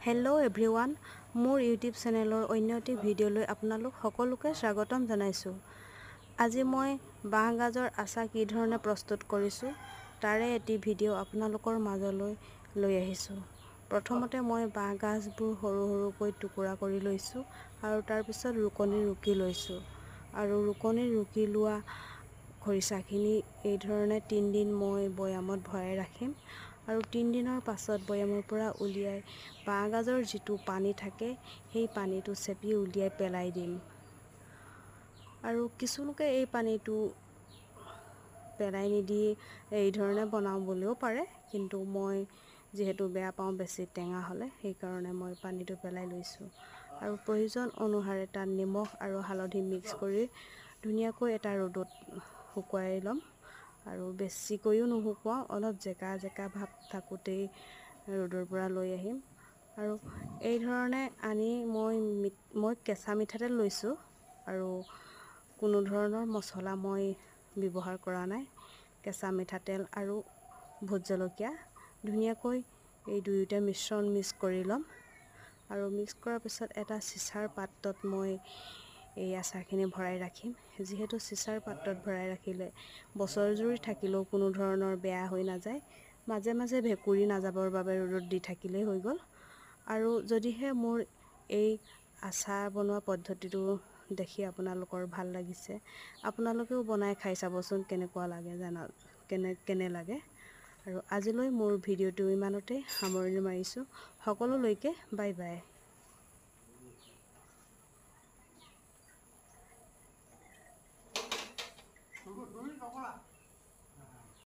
Hello' everyone, মোৰ YouTube চেনেলৰ অন্য এটি ভিডিঅ'লৈ আপোনালোক সকলোকে স্বাগতম জনাইছোঁ। আজি মই বাঁহগাজৰ আচাৰ কি ধৰণে প্ৰস্তুত কৰিছোঁ তাৰে এটি ভিডিঅ' আপোনালোকৰ মাজলৈ লৈ আহিছোঁ। প্ৰথমতে মই বাঁহগাজবোৰ সৰু সৰুকৈ টুকুৰা কৰি লৈছোঁ আৰু তাৰপিছত ৰুকনি ৰুকি লৈছোঁ। আৰু ৰুকনি ৰুকি লোৱা খৰিচাখিনি এই ধৰণে 3 দিন মই বৈয়ামত ভৰাই ৰাখিম আৰু 3 দিনৰ পাছত বৈয়ামৰ পৰা উলিয়াই বাঁহগাজৰ যিটো পানী থাকে সেই পানীটো চেপি উলিয়াই পেলাই দিম। আৰু কিছুলোকে এই পানীটো পেলাই নিদি এই ধৰণে বনাওঁ বুলিও পাৰে, কিন্তু মই যিহেতু বেয়া পাওঁ বেছি টেঙা হ'লে, সেইকাৰণে মই পানীটো পেলাই লৈছোঁ। আৰু প্ৰয়োজন অনুসাৰে তাত নিমখ আৰু হালধি মিক্স কৰি ধুনীয়াকৈ এটা ৰ'দত শুকুৱাই ল'ম। আৰু বেছিকৈও নুশুকুৱাওঁ, অলপ জেকা জেকা ভাৱ থাকোঁতেই ৰ'দৰ পৰা লৈ আহিম। আৰু এই ধৰণে আনি মই কেঁচা মিঠাতেল লৈছোঁ আৰু কোনো ধৰণৰ মছলা মই ব্যৱহাৰ কৰা নাই। কেঁচা মিঠাতেল আৰু ভোট জলকীয়া ধুনীয়াকৈ এই দুয়োটা মিশ্ৰণ মিক্স কৰি ল'ম। আৰু মিক্স কৰাৰ পিছত এটা চিচাৰ পাত্ৰত মই এই আচাৰখিনি ভৰাই ৰাখিম। যিহেতু চিচাৰ পাত্ৰত ভৰাই ৰাখিলে বছৰ জুৰি থাকিলেও কোনো ধৰণৰ বেয়া হৈ নাযায়। মাজে মাজে ভেঁকুৰি নাযাবৰ বাবে ৰ'দত দি থাকিলেই হৈ গ'ল। আৰু যদিহে মোৰ এই আচাৰ বনোৱা পদ্ধতিটো দেখি আপোনালোকৰ ভাল লাগিছে, আপোনালোকেও বনাই খাই চাবচোন কেনেকুৱা লাগে কেনে লাগে। আৰু আজিলৈ মোৰ ভিডিঅ'টো ইমানতে সামৰণি মাৰিছোঁ। সকলোলৈকে বাই বাই।